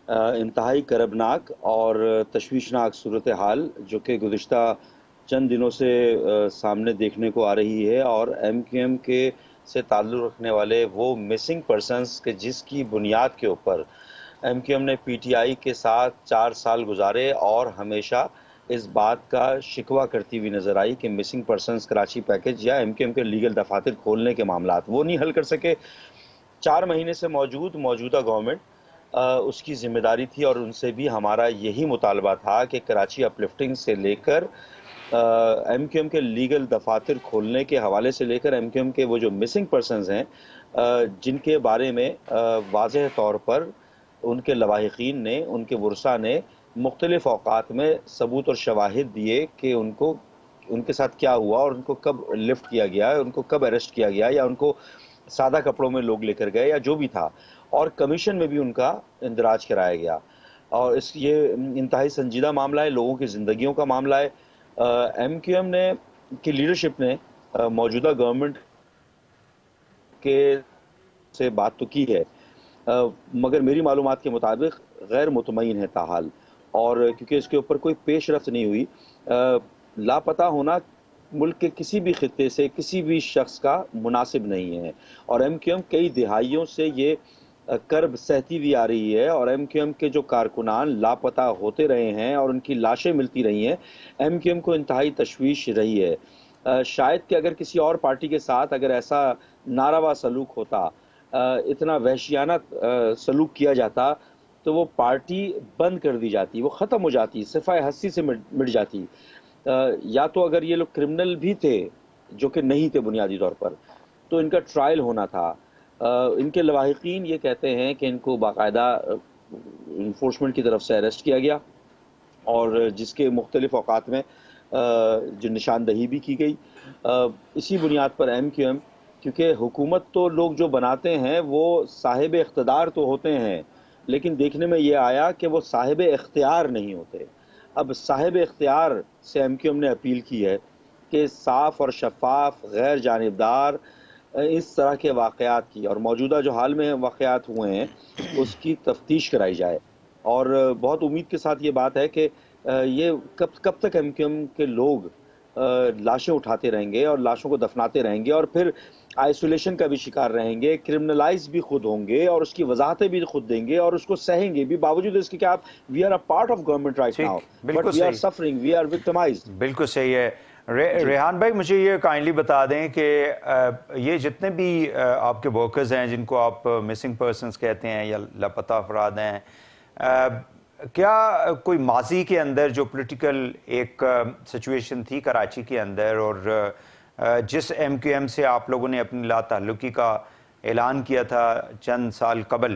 انتہائی کربناک اور تشویشناک صورتحال جو کہ گزشتہ چند دنوں سے سامنے دیکھنے کو آ رہی ہے، اور ایم کیو ایم کے سے تعلق رکھنے والے وہ مسنگ پرسنز کے جس کی بنیاد کے اوپر ایم کیو ایم نے پی ٹی آئی کے ساتھ 4 سال گزارے، اور ہمیشہ اس بات کا شکوہ کرتی ہوئی نظر آئی کہ مسنگ پرسنز کراچی پیکج یا ایم کیو ایم کے لیگل دفاتر کھولنے کے معاملات وہ نہیں حل کر سکے۔ 4 مہینے سے موجودہ گورنمنٹ اس کی ذمہ داری تھی، اور ان سے بھی ہمارا یہی مطالبہ تھا کہ کراچی اپ لفٹنگ سے لے کر ایم کیو ایم کے لیگل دفاتر کھولنے کے حوالے سے لے کر ایم کیو ایم کے وہ جو مسنگ پرسنز ہیں جن کے بارے میں واضح طور پر ان کے لواحقین نے، ان کے ورثاء نے مختلف اوقات میں ثبوت اور شواہد دیے کہ ان کے ساتھ کیا ہوا، اور ان کو کب لفٹ کیا گیا، ان کو کب اریسٹ کیا گیا، یا ان کو سادہ کپڑوں میں لوگ لے کر گئے، یا جو بھی تھا، اور کمیشن میں بھی ان کا اندراج کرایا گیا۔ اور یہ انتہائی سنجیدہ معاملہ ہے، لوگوں کی زندگیوں کا معاملہ ہے۔ ایم کیو ایم نے کی لیڈرشپ نے موجودہ گورنمنٹ کے سے بات تو کی ہے، مگر میری معلومات کے مطابق غیر مطمئن ہے تاحال، اور کیونکہ اس کے اوپر کوئی پیش رفت نہیں ہوئی۔ لاپتہ ہونا ملک کے کسی بھی خطے سے کسی بھی شخص کا مناسب نہیں ہے، اور ایم کیو ایم کئی دہائیوں سے یہ کرب سہتی ہوئی آ رہی ہے، اور ایم کیو ایم کے جو کارکنان لاپتہ ہوتے رہے ہیں اور ان کی لاشیں ملتی رہی ہیں، ایم کیو ایم کو انتہائی تشویش رہی ہے۔ شاید کہ اگر کسی اور پارٹی کے ساتھ اگر ایسا ناروا سلوک ہوتا، اتنا وحشیانہ سلوک کیا جاتا، تو وہ پارٹی بند کر دی جاتی، وہ ختم ہو جاتی، صفحہ ہستی سے مٹ جاتی۔ یا تو اگر یہ لوگ کرمنل بھی تھے، جو کہ نہیں تھے بنیادی طور پر، تو ان کا ٹرائل ہونا تھا۔ ان کے لواحقین یہ کہتے ہیں کہ ان کو باقاعدہ انفورسمنٹ کی طرف سے اریسٹ کیا گیا، اور جس کے مختلف اوقات میں جو نشاندہی بھی کی گئی۔ اسی بنیاد پر ایم کیو ایم، کیونکہ حکومت تو لوگ جو بناتے ہیں وہ صاحب اقتدار تو ہوتے ہیں، لیکن دیکھنے میں یہ آیا کہ وہ صاحب اختیار نہیں ہوتے۔ اب صاحب اختیار سے ایم کیو ایم نے اپیل کی ہے کہ صاف اور شفاف، غیر جانبدار اس طرح کے واقعات کی، اور موجودہ جو حال میں واقعات ہوئے ہیں اس کی تفتیش کرائی جائے۔ اور بہت امید کے ساتھ یہ بات ہے کہ یہ کب تک ایم کیو ایم کے لوگ لاشیں اٹھاتے رہیں گے اور لاشوں کو دفناتے رہیں گے، اور پھر آئسولیشن کا بھی شکار رہیں گے، کرمنلائز بھی خود ہوں گے، اور اس کی وضاحتیں بھی خود دیں گے، اور اس کو سہیں گے بھی، باوجود اس کے کہ آپ we are a part of government right now, بالکل بٹ وی آر صحیح، سفرنگ، وی آر وکٹمائزڈ۔ بالکل صحیح ہے۔ جی ریحان بھائی، مجھے یہ کائنڈلی بتا دیں کہ یہ جتنے بھی آپ کے ورکرز ہیں جن کو آپ مسنگ پرسنز کہتے ہیں یا لاپتہ افراد ہیں، کیا کوئی ماضی کے اندر جو پولیٹیکل ایک سچویشن تھی کراچی کے اندر، اور جس ایم کیو ایم سے آپ لوگوں نے اپنی لا تعلقی کا اعلان کیا تھا چند سال قبل،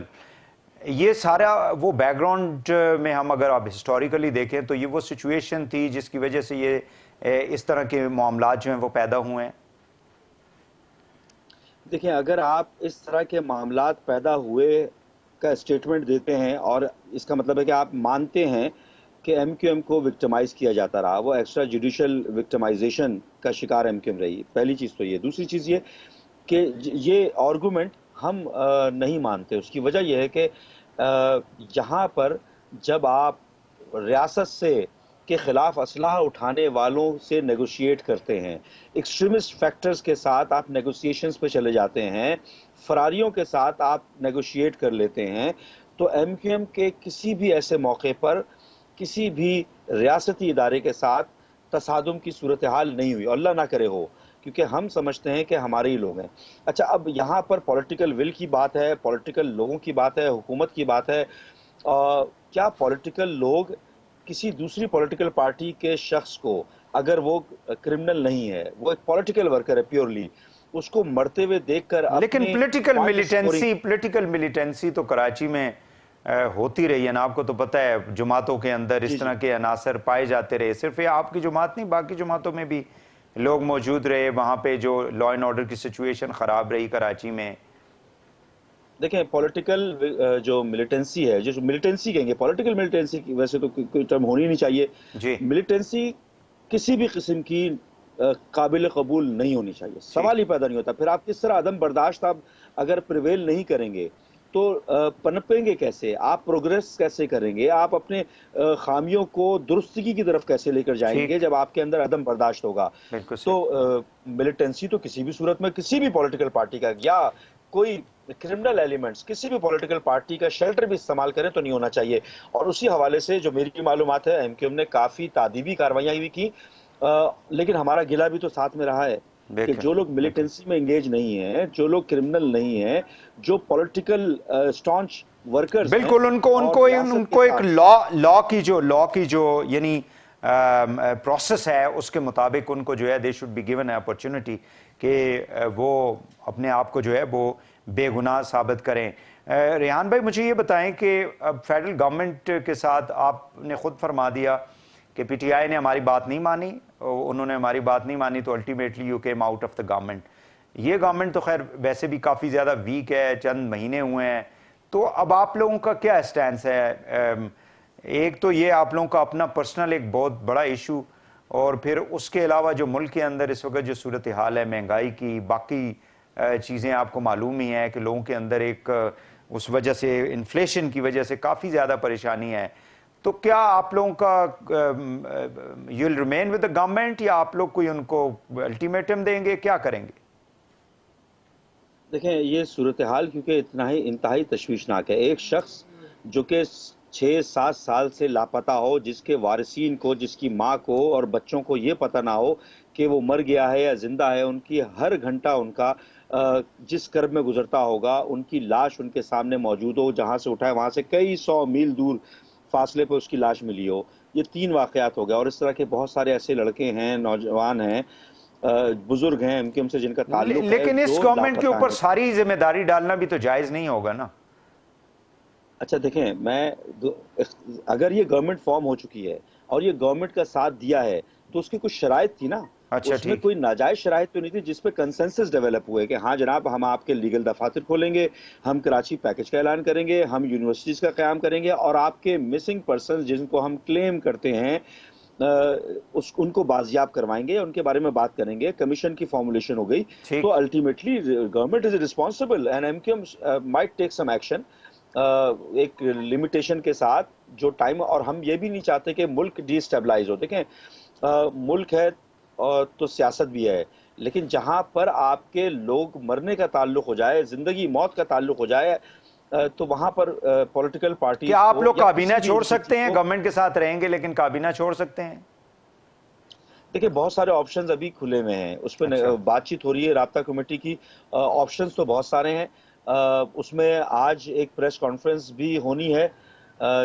یہ سارا وہ بیک گراؤنڈ میں ہم اگر آپ ہسٹوریکلی دیکھیں تو یہ وہ سچویشن تھی جس کی وجہ سے یہ اس طرح کے معاملات جو ہیں وہ پیدا ہوئے ہیں؟ دیکھیں، اگر آپ اس طرح کے معاملات پیدا ہوئے کا اسٹیٹمنٹ دیتے ہیں، اور اس کا مطلب ہے کہ آپ مانتے ہیں کہ ایم کیو ایم کو وکٹمائز کیا جاتا رہا، وہ ایکسٹرا جوڈیشل وکٹمائزیشن کا شکار ایم کیو ایم رہی. پہلی چیز تو یہ. دوسری چیز یہ کہ یہ آرگومنٹ ہم نہیں مانتے. اس کی وجہ یہ ہے کہ یہاں پر جب آپ ریاست سے کے خلاف اسلحہ اٹھانے والوں سے نیگوشیٹ کرتے ہیں، ایکسٹریمسٹ فیکٹرز کے ساتھ آپ نیگوسیشنز پہ چلے جاتے ہیں، فراریوں کے ساتھ آپ نیگوشیٹ کر لیتے ہیں، تو ایم کیو ایم کے کسی بھی ایسے موقع پر کسی بھی ریاستی ادارے کے ساتھ تصادم کی صورتحال نہیں ہوئی، اور اللہ نہ کرے ہو، کیونکہ ہم سمجھتے ہیں کہ ہمارے ہی لوگ ہیں. اچھا، اب یہاں پر پولیٹیکل ول کی بات ہے، پولیٹیکل لوگوں کی بات ہے، حکومت کی بات ہے. کیا پولیٹیکل لوگ کسی دوسری پولیٹیکل پارٹی کے شخص کو، اگر وہ کرمنل نہیں ہے، وہ ایک پولیٹیکل ورکر ہے پیورلی، اس کو مرتے ہوئے دیکھ کر لیکن اپنے پولیٹیکل ملیٹنسی تو کراچی میں ہوتی رہی ہے نا. آپ کو تو پتہ ہے جماعتوں کے اندر اس جی جی طرح کے عناصر پائے جاتے رہے. صرف یہ آپ کی جماعت نہیں، باقی جماعتوں میں بھی لوگ موجود رہے وہاں پہ، جو لا اینڈ آرڈر کی سچویشن خراب رہی کراچی میں. دیکھیں، پولیٹیکل جو ملیٹنسی ہے، جو ملیٹنسی کہیں گے، پولیٹیکل ملیٹنسی کی ویسے تو کوئی ٹرم ہونی نہیں چاہیے. جی ملیٹنسی کسی بھی قسم کی قابل قبول نہیں ہونی چاہیے، ٹھیک. سوال ہی پیدا نہیں ہوتا. پھر آپ کس طرح عدم برداشت آپ اگر پریویل نہیں کریں گے تو پنپیں گے کیسے؟ آپ پروگریس کیسے کریں گے؟ آپ اپنے خامیوں کو درستگی کی طرف کیسے لے کر جائیں گے ٹھیک، جب آپ کے اندر عدم برداشت ہوگا؟ بالکل تو صحیح. ملیٹنسی تو کسی بھی صورت میں کسی بھی پولیٹیکل پارٹی کا، یا کوئی کرمنل ایلیمنٹس کسی بھی پولیٹیکل پارٹی کا شیلٹر بھی استعمال کریں تو نہیں ہونا چاہیے. اور اسی حوالے سے جو میری معلومات ہے، ایم کیو ایم نے کافی تعدیبی کارروائیاں بھی کی، لیکن ہمارا گلہ بھی تو ساتھ میں رہا ہے کہ بالکل جو لوگ بالکل ملیٹنسی میں انگیج نہیں ہیں، جو لوگ کرمنل نہیں ہیں، جو پولیٹیکل اسٹانچ ورکرز ہیں بالکل. اور ان ریاست کے کو ایک ساتھ. لا کی جو یعنی پروسیس ہے، اس کے مطابق ان کو جو ہے they should be given opportunity کہ وہ اپنے آپ کو جو ہے وہ بے گناہ ثابت کریں. ریحان بھائی، مجھے یہ بتائیں کہ اب فیڈرل گورنمنٹ کے ساتھ آپ نے خود فرما دیا کہ پی ٹی آئی نے ہماری بات نہیں مانی، انہوں نے ہماری بات نہیں مانی، تو ultimately you came out of the government. یہ گورنمنٹ تو خیر ویسے بھی کافی زیادہ ویک ہے، چند مہینے ہوئے ہیں. تو اب آپ لوگوں کا کیا سٹینس ہے؟ ایک تو یہ آپ لوگوں کا اپنا پرسنل ایک بہت بڑا ایشو، اور پھر اس کے علاوہ جو ملک کے اندر اس وقت جو صورتحال ہے مہنگائی کی، باقی چیزیں آپ کو معلوم ہی ہیں کہ لوگوں کے اندر ایک اس وجہ سے انفلیشن کی وجہ سے کافی زیادہ پریشانی ہے. تو کیا آپ لوگوں کا you will remain with the government, یا آپ لوگ کوئی ان کو الٹیمیٹم دیں گے، کیا کریں گے؟ دیکھیں، یہ صورتحال کیونکہ اتنا ہی انتہائی تشویشناک ہے. ایک شخص جو کہ 6-7 سال سے لاپتہ ہو، جس کے وارثین کو، جس کی ماں کو اور بچوں کو یہ پتہ نہ ہو کہ وہ مر گیا ہے یا زندہ ہے، ان کی ہر گھنٹہ ان کا جس کرب میں گزرتا ہوگا، ان کی لاش ان کے سامنے موجود ہو، جہاں سے اٹھائے وہاں سے کئی 100 میل دور فاصلے پہ اس کی لاش ملی ہو. یہ 3 واقعات ہو گئے، اور اس طرح کے بہت سارے ایسے لڑکے ہیں، نوجوان ہیں، بزرگ ہیں ایم کیو ایم سے جن کا تعلق ہے، لیکن اس جو گورنمنٹ کے لاپتہ اوپر ہیں. ساری ذمہ داری ڈالنا بھی تو جائز نہیں ہوگا نا. اچھا دیکھیں، اگر یہ گورنمنٹ فارم ہو چکی ہے اور یہ گورنمنٹ کا ساتھ دیا ہے تو اس کی کچھ شرائط تھی نا. اچھا اس میں ٹھیک. کوئی ناجائز شرائط تو نہیں تھی جس پہ کنسنسس ڈیولپ ہوئے کہ ہاں جناب، ہم آپ کے لیگل دفاتر کھولیں گے، ہم کراچی پیکج کا اعلان کریں گے، ہم یونیورسٹیز کا قیام کریں گے، اور آپ کے مسنگ پرسنز جن کو ہم کلیم کرتے ہیں ان کو بازیاب کروائیں گے، ان کے بارے میں بات کریں گے. کمیشن کی فارمولیشن ہو گئی. تو ٹھیک. Ultimately government is responsible and M Q M might take some action ایک لمیٹیشن کے ساتھ جو ٹائم. اور ہم یہ بھی نہیں چاہتے کہ ملک ڈی اسٹیبلائز ہو. دیکھیں، ملک ہے تو سیاست بھی ہے، لیکن جہاں پر آپ کے لوگ مرنے کا تعلق ہو جائے، زندگی موت کا تعلق ہو جائے، تو وہاں پر پولیٹیکل کیا پارٹیز آپ کو لوگ یا کابینہ کسی بھی چھوڑ اینٹی سکتے ہیں؟ کو. گورنمنٹ کے ساتھ رہیں گے لیکن کابینہ چھوڑ سکتے ہیں؟ دیکھیں، بہت سارے آپشنز ابھی کھلے ہوئے ہیں، اس پہ اچھا. بات چیت ہو رہی ہے رابطہ کمیٹی کی. آپشنز تو بہت سارے ہیں. اس میں آج ایک پریس کانفرنس بھی ہونی ہے،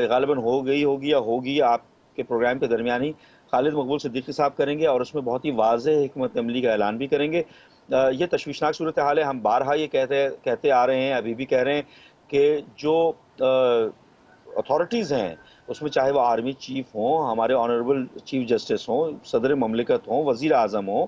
غالباً ہو گئی ہوگی یا ہوگی آپ کے پروگرام کے درمیان ہی. خالد مقبول صدیقی صاحب کریں گے اور اس میں بہت ہی واضح حکمت عملی کا اعلان بھی کریں گے. یہ تشویشناک صورتحال ہے. ہم بارہا یہ کہتے آ رہے ہیں، ابھی بھی کہہ رہے ہیں کہ جو اتھارٹیز ہیں، اس میں چاہے وہ آرمی چیف ہوں، ہمارے آنریبل چیف جسٹس ہوں، صدر مملکت ہوں، وزیر اعظم ہوں،